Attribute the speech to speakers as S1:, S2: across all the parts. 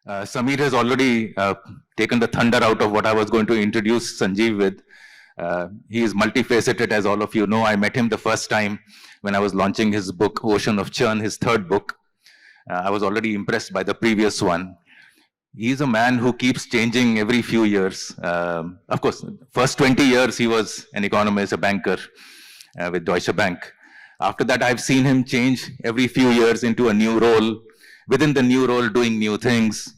S1: Samir has already taken the thunder out of what I was going to introduce Sanjeev with. He is multifaceted, as all of you know. I met him the first time when I was launching his book, Ocean of Churn, his third book. I was already impressed by the previous one. He's a man who keeps changing every few years. Of course, first 20 years he was an economist, a banker with Deutsche Bank. After that, I've seen him change every few years into a new role, within the new role doing new things.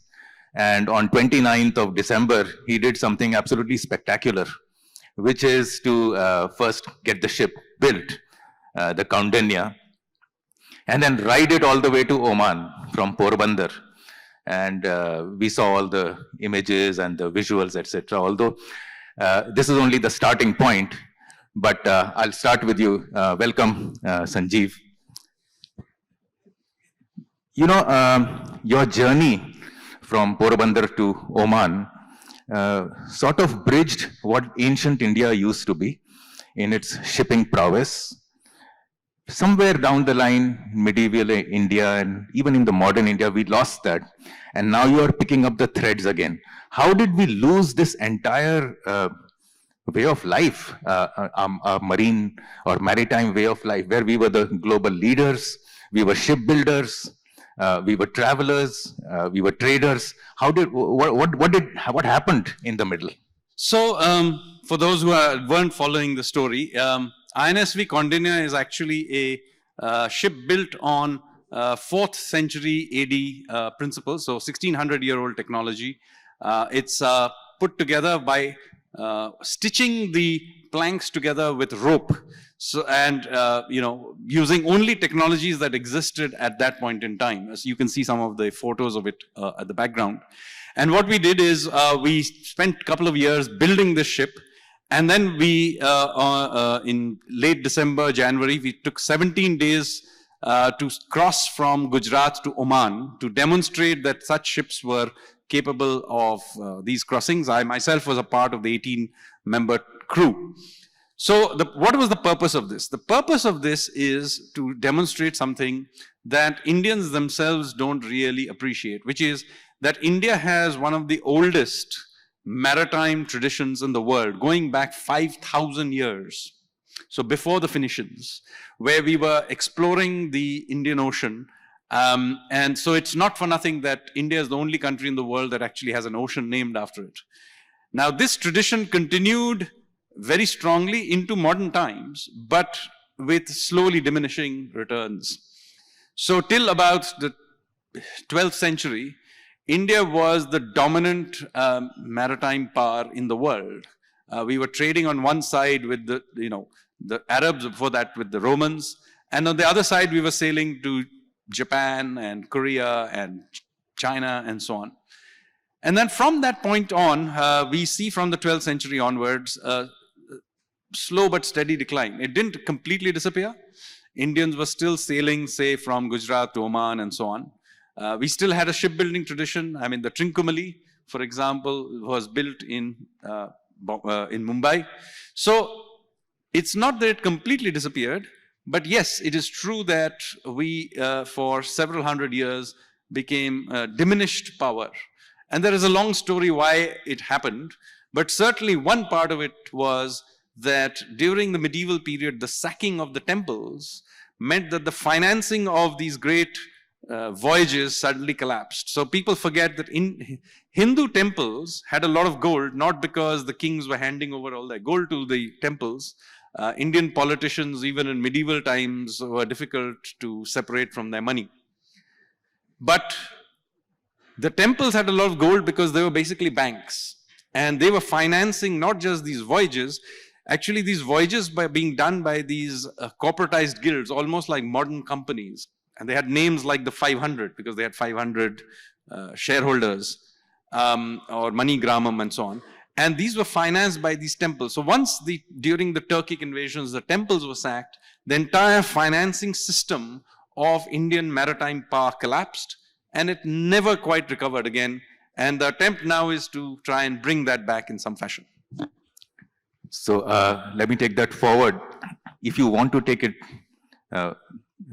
S1: And on 29th of December, he did something absolutely spectacular, which is to first get the ship built, the Kaundinya, and then ride it all the way to Oman from Porbandar. And we saw all the images and the visuals, etc. Although this is only the starting point, but I'll start with you. Welcome, Sanjeev. You know, your journey from Porbandar to Oman sort of bridged what ancient India used to be in its shipping prowess. Somewhere down the line, medieval India and even in the modern India, we lost that. And now you are picking up the threads again. How did we lose this entire way of life, a marine or maritime way of life, where we were the global leaders, we were shipbuilders, we were travelers, we were traders? What happened in the middle?
S2: So, for those who weren't following the story, INSV Kaundinya is actually a ship built on 4th century AD principles, so 1600-year-old technology. It's put together by stitching the planks together with rope, so and using only technologies that existed at that point in time. As you can see some of the photos of it at the background. And what we did is we spent a couple of years building this ship. And then we, in late December, January, we took 17 days to cross from Gujarat to Oman to demonstrate that such ships were capable of these crossings. I myself was a part of the 18-member crew. So what was the purpose of this? The purpose of this is to demonstrate something that Indians themselves don't really appreciate, which is that India has one of the oldest maritime traditions in the world, going back 5,000 years. So before the Phoenicians, where we were exploring the Indian Ocean. And so it's not for nothing that India is the only country in the world that actually has an ocean named after it. Now, this tradition continued very strongly into modern times, but with slowly diminishing returns. So till about the 12th century, India was the dominant maritime power in the world. We were trading on one side with the Arabs, before that with the Romans, and on the other side we were sailing to Japan and Korea and China and so on. And then from that point on, we see from the 12th century onwards slow but steady decline. It didn't completely disappear. Indians were still sailing, say, from Gujarat to Oman and so on. We still had a shipbuilding tradition. I mean, the Trincomalee, for example, was built in Mumbai. So it's not that it completely disappeared, but yes, it is true that we, for several hundred years, became diminished power. And there is a long story why it happened, but certainly one part of it was that during the medieval period, the sacking of the temples meant that the financing of these great voyages suddenly collapsed. So people forget that Hindu temples had a lot of gold, not because the kings were handing over all their gold to the temples. Indian politicians, even in medieval times, were difficult to separate from their money. But the temples had a lot of gold because they were basically banks. And they were financing not just these voyages, actually these voyages were being done by these corporatized guilds, almost like modern companies. And they had names like the 500 because they had 500 shareholders or money gramam and so on. And these were financed by these temples. So once during the Turkic invasions, the temples were sacked, the entire financing system of Indian maritime power collapsed and it never quite recovered again. And the attempt now is to try and bring that back in some fashion.
S1: So let me take that forward. If you want to take it,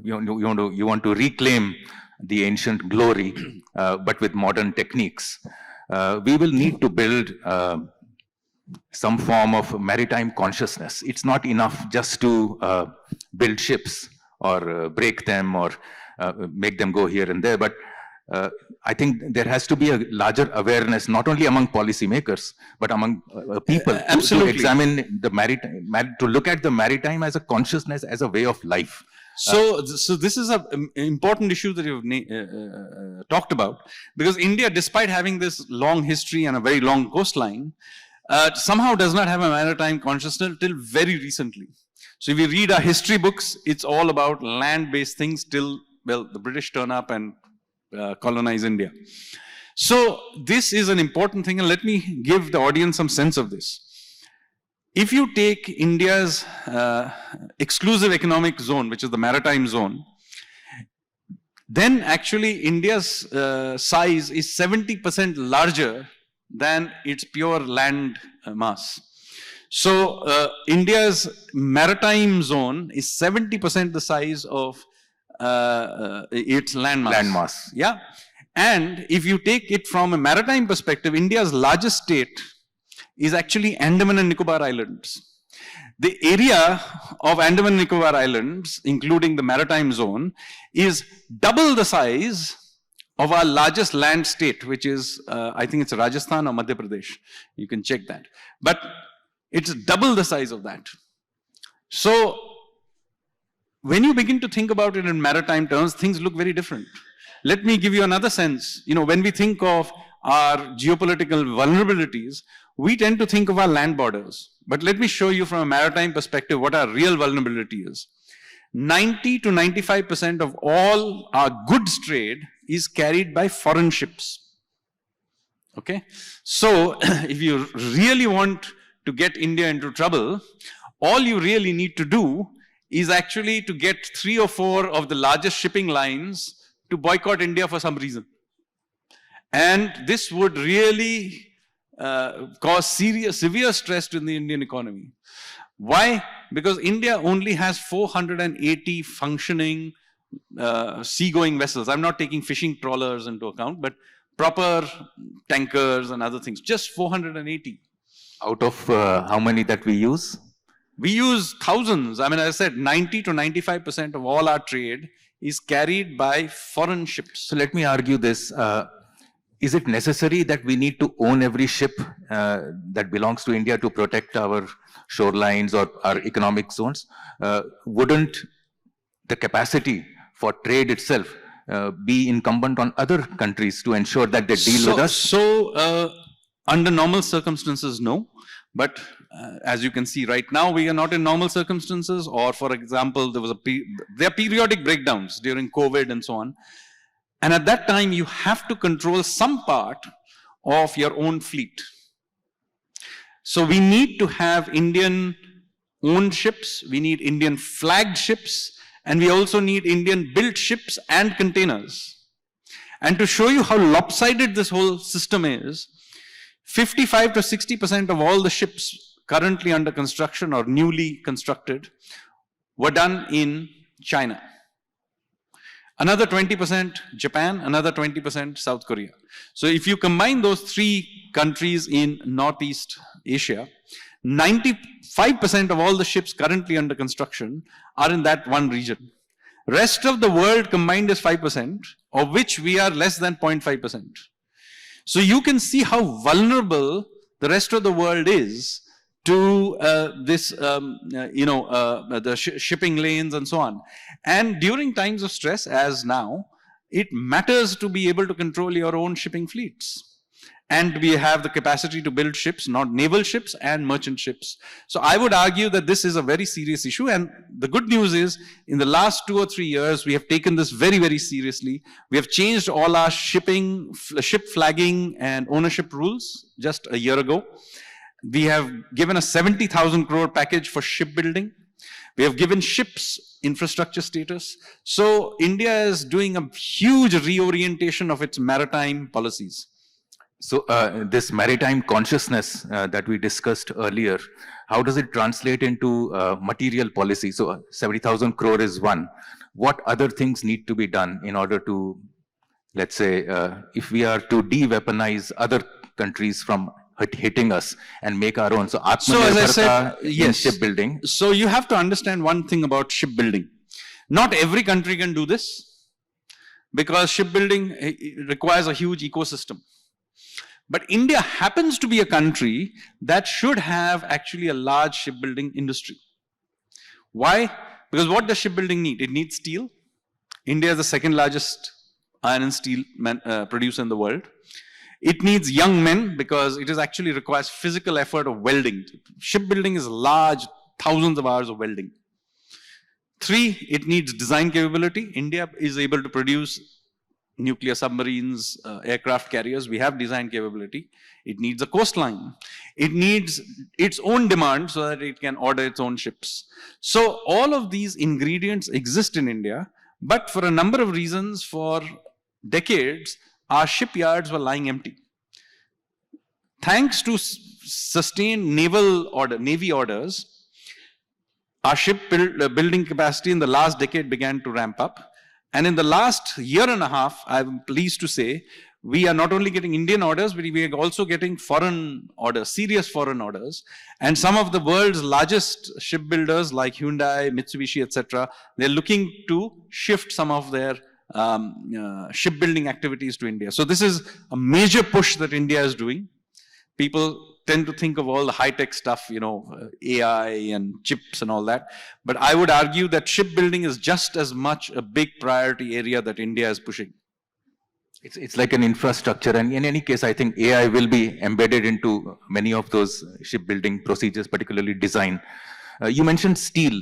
S1: you want to reclaim the ancient glory, but with modern techniques. We will need to build some form of maritime consciousness. It's not enough just to build ships or break them or make them go here and there, but I think there has to be a larger awareness, not only among policymakers, but among people to examine the maritime, to look at the maritime as a consciousness, as a way of life.
S2: So this is an important issue that you've talked about, because India, despite having this long history and a very long coastline, somehow does not have a maritime consciousness till very recently. So if you read our history books, it's all about land-based things till, well, the British turn up and colonize India. So this is an important thing, and let me give the audience some sense of this. If you take India's exclusive economic zone, which is the maritime zone, then actually India's size is 70% larger than its pure land mass. So India's maritime zone is 70% the size of its land mass. Yeah. And if you take it from a maritime perspective, India's largest state is actually Andaman and Nicobar Islands. The area of Andaman and Nicobar Islands, including the maritime zone, is double the size of our largest land state, which is, I think it's Rajasthan or Madhya Pradesh. You can check that. But it's double the size of that. So when you begin to think about it in maritime terms, things look very different. Let me give you another sense. You know, when we think of our geopolitical vulnerabilities, we tend to think of our land borders. But let me show you from a maritime perspective what our real vulnerability is. 90 to 95% of all our goods trade is carried by foreign ships. Okay? So, if you really want to get India into trouble, all you really need to do is actually to get 3 or 4 of the largest shipping lines to boycott India for some reason. And this would really cause severe stress to the Indian economy. Why? Because India only has 480 functioning seagoing vessels. I'm not taking fishing trawlers into account, but proper tankers and other things. Just 480.
S1: Out of how many that we use?
S2: We use thousands. I mean, as I said, 90 to 95% of all our trade is carried by foreign ships.
S1: So let me argue this. Is it necessary that we need to own every ship that belongs to India to protect our shorelines or our economic zones? Wouldn't the capacity for trade itself be incumbent on other countries to ensure that they deal with us?
S2: So, under normal circumstances, no. But as you can see right now, we are not in normal circumstances. Or, for example, there are periodic breakdowns during COVID and so on. And at that time, you have to control some part of your own fleet. So we need to have Indian-owned ships, we need Indian-flagged ships, and we also need Indian-built ships and containers. And to show you how lopsided this whole system is, 55 to 60% of all the ships currently under construction or newly constructed were done in China. Another 20% Japan, another 20% South Korea. So if you combine those 3 countries in Northeast Asia, 95% of all the ships currently under construction are in that one region. Rest of the world combined is 5%, of which we are less than 0.5%. So you can see how vulnerable the rest of the world is to the shipping lanes and so on. And during times of stress, as now, it matters to be able to control your own shipping fleets. And we have the capacity to build ships, not naval ships and merchant ships. So I would argue that this is a very serious issue. And the good news is, in the last 2 or 3 years, we have taken this very, very seriously. We have changed all our ship flagging and ownership rules just a year ago. We have given a 70,000 crore package for shipbuilding. We have given ships infrastructure status. So India is doing a huge reorientation of its maritime policies.
S1: So this maritime consciousness that we discussed earlier, how does it translate into material policy? So 70,000 crore is one. What other things need to be done in order to, let's say, if we are to de-weaponize other countries from hitting us and make our own? So
S2: as I said,
S1: in
S2: yes.
S1: shipbuilding.
S2: So you have to understand one thing about shipbuilding. Not every country can do this, because shipbuilding requires a huge ecosystem. But India happens to be a country that should have actually a large shipbuilding industry. Why? Because what does shipbuilding need? It needs steel. India is the second largest iron and steel producer in the world. It needs young men, because it actually requires physical effort of welding. Shipbuilding is large, thousands of hours of welding. 3, it needs design capability. India is able to produce nuclear submarines, aircraft carriers. We have design capability. It needs a coastline. It needs its own demand so that it can order its own ships. So all of these ingredients exist in India, but for a number of reasons, for decades, our shipyards were lying empty. Thanks to sustained Navy orders, our building capacity in the last decade began to ramp up. And in the last year and a half, I'm pleased to say, we are not only getting Indian orders, but we are also getting foreign orders, serious foreign orders. And some of the world's largest shipbuilders like Hyundai, Mitsubishi, etc., they're looking to shift some of their shipbuilding activities to India. So this is a major push that India is doing. People tend to think of all the high-tech stuff, AI and chips and all that. But I would argue that shipbuilding is just as much a big priority area that India is pushing.
S1: It's like an infrastructure, and in any case, I think AI will be embedded into many of those shipbuilding procedures, particularly design. You mentioned steel.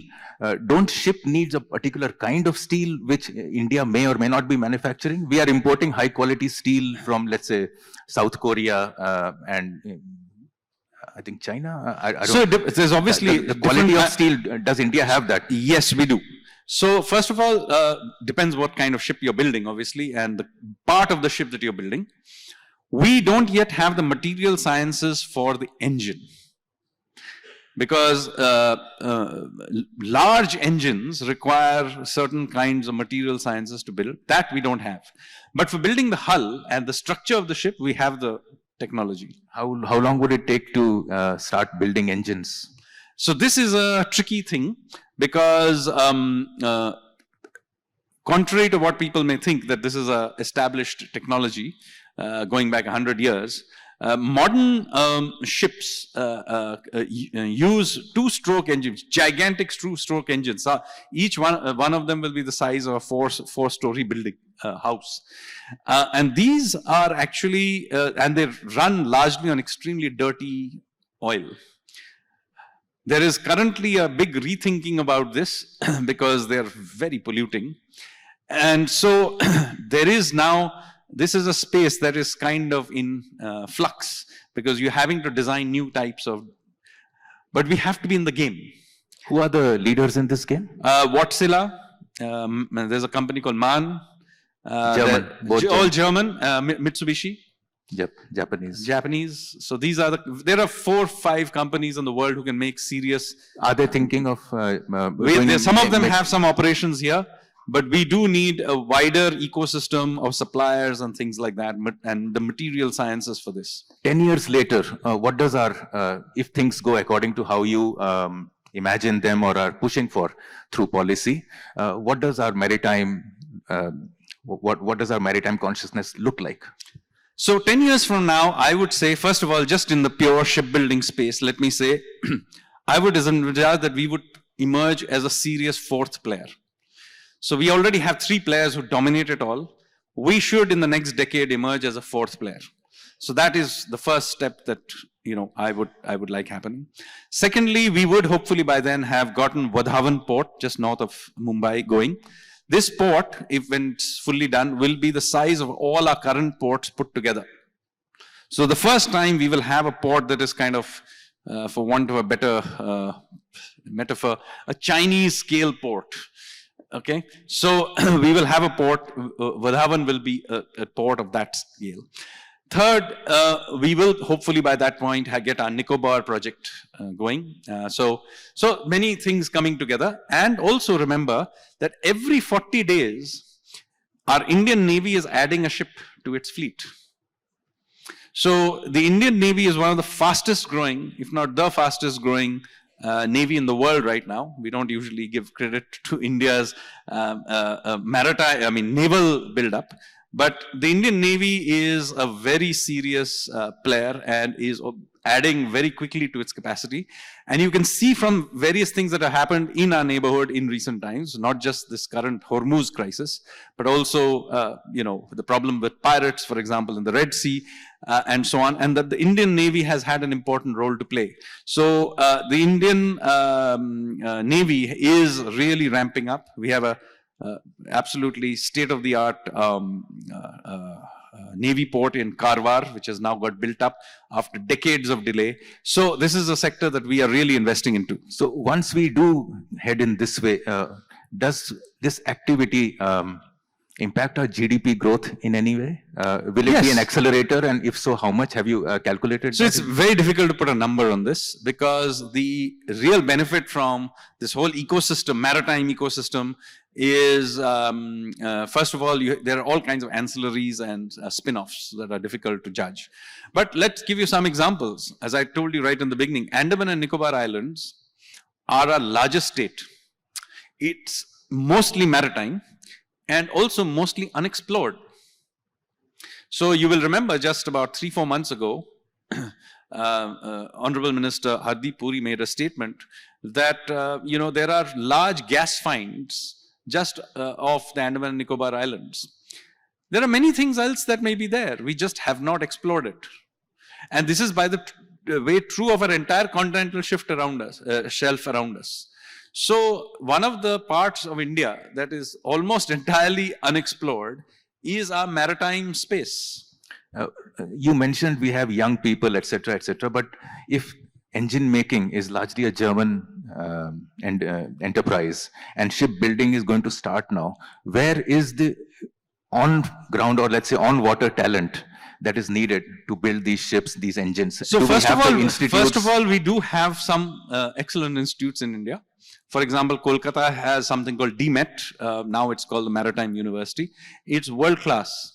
S1: Don't ship needs a particular kind of steel which India may or may not be manufacturing? We are importing high-quality steel from, let's say, South Korea and I think China. I don't
S2: so there's obviously
S1: the quality of steel. Does India have that?
S2: Yes, we do. So first of all, depends what kind of ship you're building, obviously, and the part of the ship that you're building. We don't yet have the material sciences for the engine, because large engines require certain kinds of material sciences to build. That we don't have. But for building the hull and the structure of the ship, we have the technology.
S1: How long would it take to start building engines?
S2: So this is a tricky thing, because contrary to what people may think, that this is a established technology going back 100 years, modern ships use two-stroke engines, gigantic two-stroke engines. Each one of them will be the size of a four-story building house. And these are actually, and they run largely on extremely dirty oil. There is currently a big rethinking about this because they're very polluting. And so there is now, this is a space that is kind of in flux, because you're having to design new types of, but we have to be in the game.
S1: Who are the leaders in this game?
S2: Wärtsilä, there's a company called MAN.
S1: German.
S2: All German, Mitsubishi.
S1: Yep, Japanese.
S2: Japanese. So these are there are 4 or 5 companies in the world who can make serious.
S1: Are they thinking of?
S2: Some of them have some operations here, but we do need a wider ecosystem of suppliers and things like that, and the material sciences for this.
S1: 10 years later, what does our, if things go according to how you imagine them or are pushing for through policy, what does our maritime, what does our maritime consciousness look like?
S2: So 10 years from now, I would say, first of all, just in the pure shipbuilding space, let me say, I would envisage that we would emerge as a serious 4th player. So we already have 3 players who dominate it all. We should, in the next decade, emerge as a 4th player. So that is the first step that I would like happening. Secondly, we would hopefully by then have gotten Wadhavan port, just north of Mumbai, going. This port, when it's fully done, will be the size of all our current ports put together. So the first time we will have a port that is kind of, for want of a better metaphor, a Chinese scale port. Okay, so we will have a port, Wadhavan will be a port of that scale. Third, we will hopefully by that point get our Nicobar project going. So many things coming together. And also remember that every 40 days, our Indian Navy is adding a ship to its fleet. So the Indian Navy is one of the fastest growing, if not the fastest growing Navy in the world right now. We don't usually give credit to India's naval build-up. But the Indian Navy is a very serious player and is adding very quickly to its capacity. And you can see from various things that have happened in our neighborhood in recent times, not just this current Hormuz crisis, but also, the problem with pirates, for example, in the Red Sea, and so on, and that the Indian Navy has had an important role to play. So the Indian Navy is really ramping up. We have a absolutely state-of-the-art Navy port in Karwar, which has now got built up after decades of delay. So this is a sector that we are really investing into.
S1: So once we do head in this way, does this activity impact our GDP growth in any way? Will it be an accelerator? And if so, how much? Have you calculated?
S2: So it's very difficult to put a number on this, because the real benefit from this whole ecosystem, maritime ecosystem, is first of all, there are all kinds of ancillaries and spin-offs that are difficult to judge. But let's give you some examples. As I told you right in the beginning, Andaman and Nicobar Islands are our largest state. It's mostly maritime and also mostly unexplored. So you will remember just about 3-4 months ago, Honorable Minister Hardeep Puri made a statement that there are large gas finds just off the Andaman and Nicobar Islands. There are many things else that may be there. We just have not explored it. And this is, by the way, true of our entire continental shelf around us. So one of the parts of India that is almost entirely unexplored is our maritime space.
S1: You mentioned we have young people, etc., but if engine making is largely a German enterprise, and shipbuilding is going to start now, where is the on-ground, or let's say on-water talent that is needed to build these ships, these engines?
S2: So first of all, we do have some excellent institutes in India. For example, Kolkata has something called DMET. Now it's called the Maritime University. It's world class.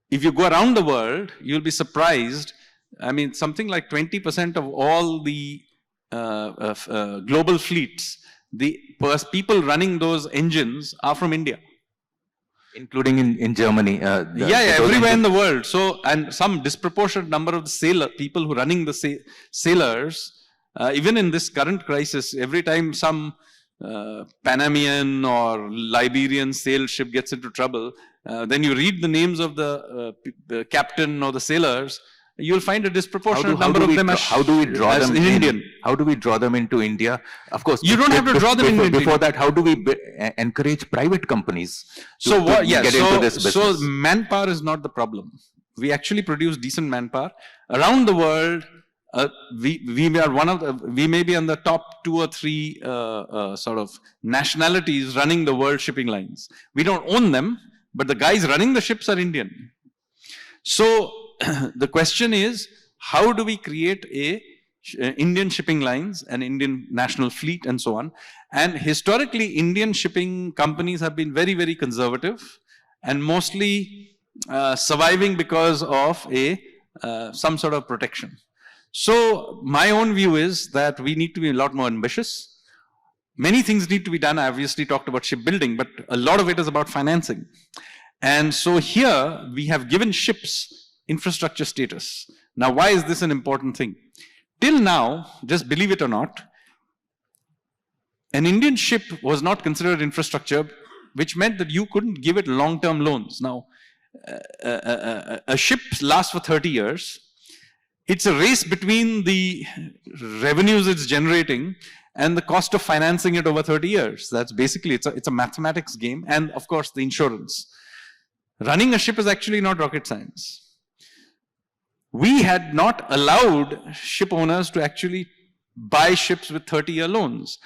S2: If you go around the world, you'll be surprised. I mean, something like 20% of all the global fleets, the people running those engines are from India.
S1: Including in Germany.
S2: Everywhere in the world. So, and some disproportionate number of the people who are running the sailors, even in this current crisis, every time some Panamanian or Liberian sail ship gets into trouble, then you read the names of the captain or the sailors, you'll find a disproportionate number of them
S1: how do we draw them
S2: in Indian.
S1: How do we draw them into India? Of course,
S2: you don't have to draw them into
S1: before that, how do we encourage private companies to get into this business?
S2: So manpower is not the problem. We actually produce decent manpower around the world. We may be on the top 2 or 3 sort of nationalities running the world shipping lines. We don't own them, but the guys running the ships are Indian. So the question is, how do we create Indian shipping lines, an Indian national fleet, and so on? And historically, Indian shipping companies have been very, very conservative and mostly surviving because of some sort of protection. So my own view is that we need to be a lot more ambitious. Many things need to be done. I obviously talked about shipbuilding, but a lot of it is about financing. And so here we have given ships infrastructure status. Now, why is this an important thing? Till now, just believe it or not, an Indian ship was not considered infrastructure, which meant that you couldn't give it long-term loans. Now, a ship lasts for 30 years. It's a race between the revenues it's generating and the cost of financing it over 30 years. That's basically, it's a mathematics game. And of course, the insurance. Running a ship is actually not rocket science. We had not allowed ship owners to actually buy ships with 30-year loans.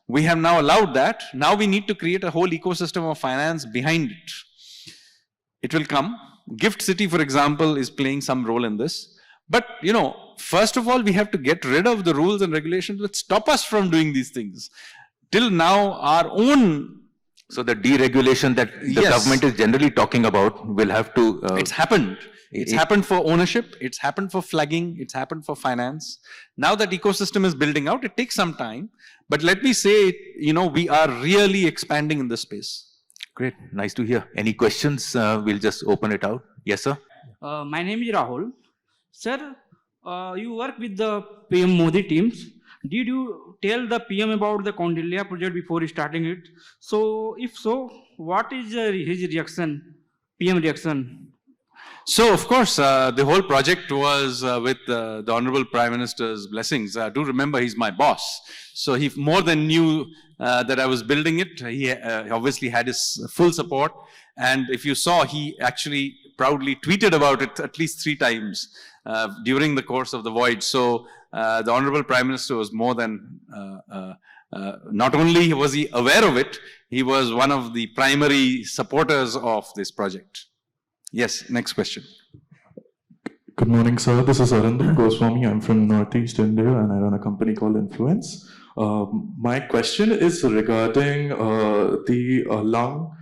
S2: We have now allowed that. Now we need to create a whole ecosystem of finance behind it. It will come. Gift City, for example, is playing some role in this. But, first of all, we have to get rid of the rules and regulations that stop us from doing these things. Till now, our own...
S1: So the deregulation that the government is generally talking about will have to...
S2: It's happened. It's happened for ownership. It's happened for flagging. It's happened for finance. Now that ecosystem is building out, it takes some time. But let me say, we are really expanding in this space.
S1: Great. Nice to hear. Any questions? We'll just open it out. Yes, sir.
S3: My name is Rahul. Sir, you work with the PM Modi teams. Did you tell the PM about the Condelia project before starting it? So, if so, what is his reaction, PM reaction?
S2: So, of course, the whole project was with the Honorable Prime Minister's blessings. I do remember he's my boss. So, he more than knew that I was building it. He obviously had his full support. And if you saw, he actually proudly tweeted about it at least 3 times during the course of the voyage. So, the Honorable Prime Minister was more than, not only was he aware of it, he was one of the primary supporters of this project. Yes, next question.
S4: Good morning, sir. This is Arindam Goswami. I'm from Northeast India and I run a company called Influence. My question is regarding the Lung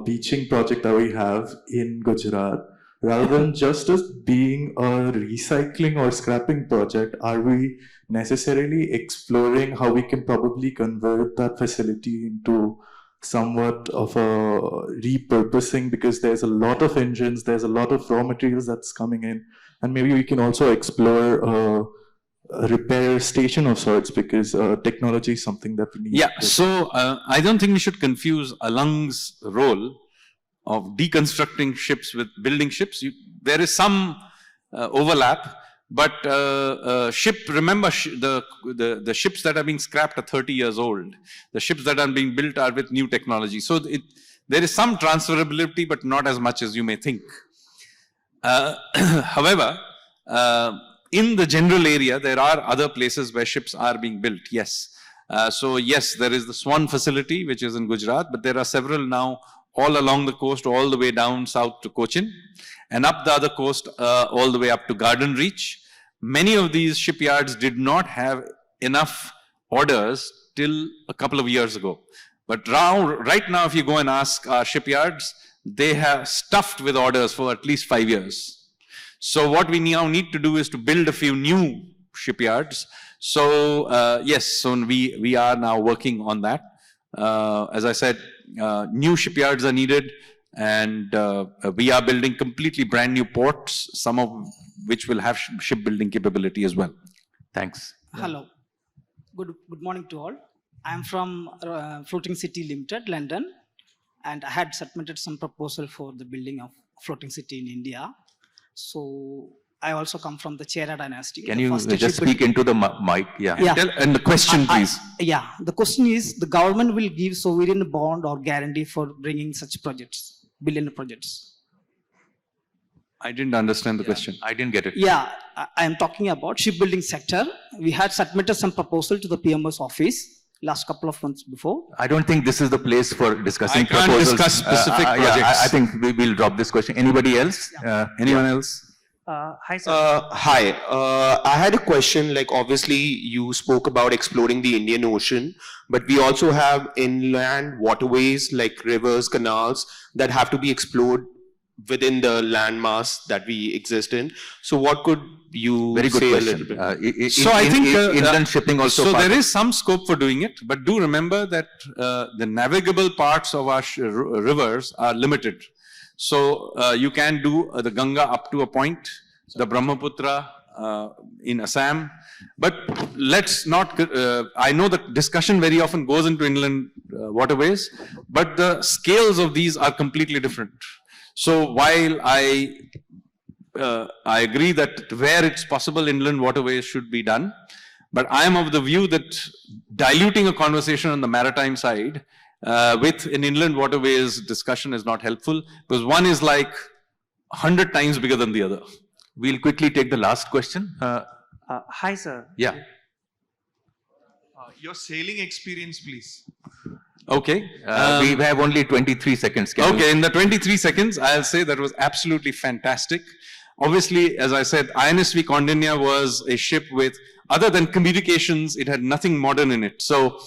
S4: beaching project that we have in Gujarat. Rather than just as being a recycling or scrapping project, are we necessarily exploring how we can probably convert that facility into somewhat of a repurposing, because there's a lot of engines, there's a lot of raw materials that's coming in, and maybe we can also explore a repair station of sorts, because technology is something that we need.
S2: Yeah, so I don't think we should confuse Alang's role of deconstructing ships with building ships. There is some overlap, but remember, the ships that are being scrapped are 30 years old. The ships that are being built are with new technology. So there is some transferability, but not as much as you may think. However, in the general area, there are other places where ships are being built, yes. So yes, there is the Swan facility, which is in Gujarat, but there are several now all along the coast, all the way down south to Cochin, and up the other coast, all the way up to Garden Reach. Many of these shipyards did not have enough orders till a couple of years ago. But right now, if you go and ask our shipyards, they have stuffed with orders for at least 5 years. So what we now need to do is to build a few new shipyards. So yes, so we are now working on that. As I said, new shipyards are needed, and we are building completely brand new ports, some of which will have shipbuilding capability as well. Thanks.
S3: Hello. Good morning to all. I am from Floating City Limited, London, and I had submitted some proposal for the building of floating city in India. So I also come from the Chera dynasty.
S1: Can you just speak into the mic? Yeah.
S2: And the question, please.
S3: Yeah. The question is, the government will give sovereign bond or guarantee for bringing such projects, billion projects.
S2: I didn't understand the question.
S1: I didn't get it.
S3: Yeah, I am talking about shipbuilding sector. We had submitted some proposal to the PMO's office last couple of months before.
S1: I don't think this is the place for discussing
S2: I can't
S1: proposals.
S2: discuss specific projects.
S1: Yeah, I think we will drop this question. Anybody else?
S2: Anyone else?
S5: Hi, sir. Hi. I had a question. Like, obviously, you spoke about exploring the Indian Ocean, but we also have inland waterways like rivers, canals that have to be explored within the landmass that we exist in. So, what could you say a little bit?
S2: So, I think
S1: inland shipping also.
S2: So, there is some scope for doing it, but do remember that the navigable parts of our rivers are limited. So you can do the Ganga up to a point, the Brahmaputra in Assam, but let's not, I know that discussion very often goes into inland waterways, but the scales of these are completely different. So while I agree that where it's possible, inland waterways should be done, but I am of the view that diluting a conversation on the maritime side with an inland waterways discussion is not helpful, because one is like 100 times bigger than the other.
S1: We'll quickly take the last question.
S6: Hi, sir.
S1: Yeah.
S7: Your sailing experience, please.
S2: Okay.
S1: We have only 23 seconds. Can you-
S2: Okay, in the 23 seconds, I'll say that was absolutely fantastic. Obviously, as I said, INSV Condinia was a ship with, other than communications, it had nothing modern in it. So,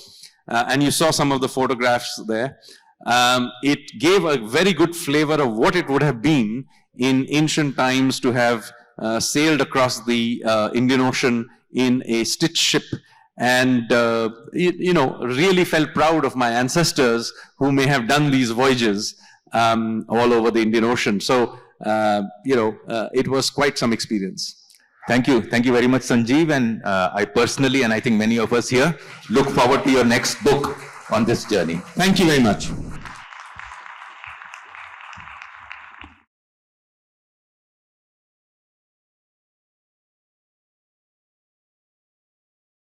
S2: and you saw some of the photographs there. It gave a very good flavor of what it would have been in ancient times to have sailed across the Indian Ocean in a stitched ship. And, really felt proud of my ancestors who may have done these voyages all over the Indian Ocean. So, it was quite some experience.
S1: Thank you. Thank you very much, Sanjeev. And I personally, and I think many of us here, look forward to your next book on this journey.
S2: Thank you very much.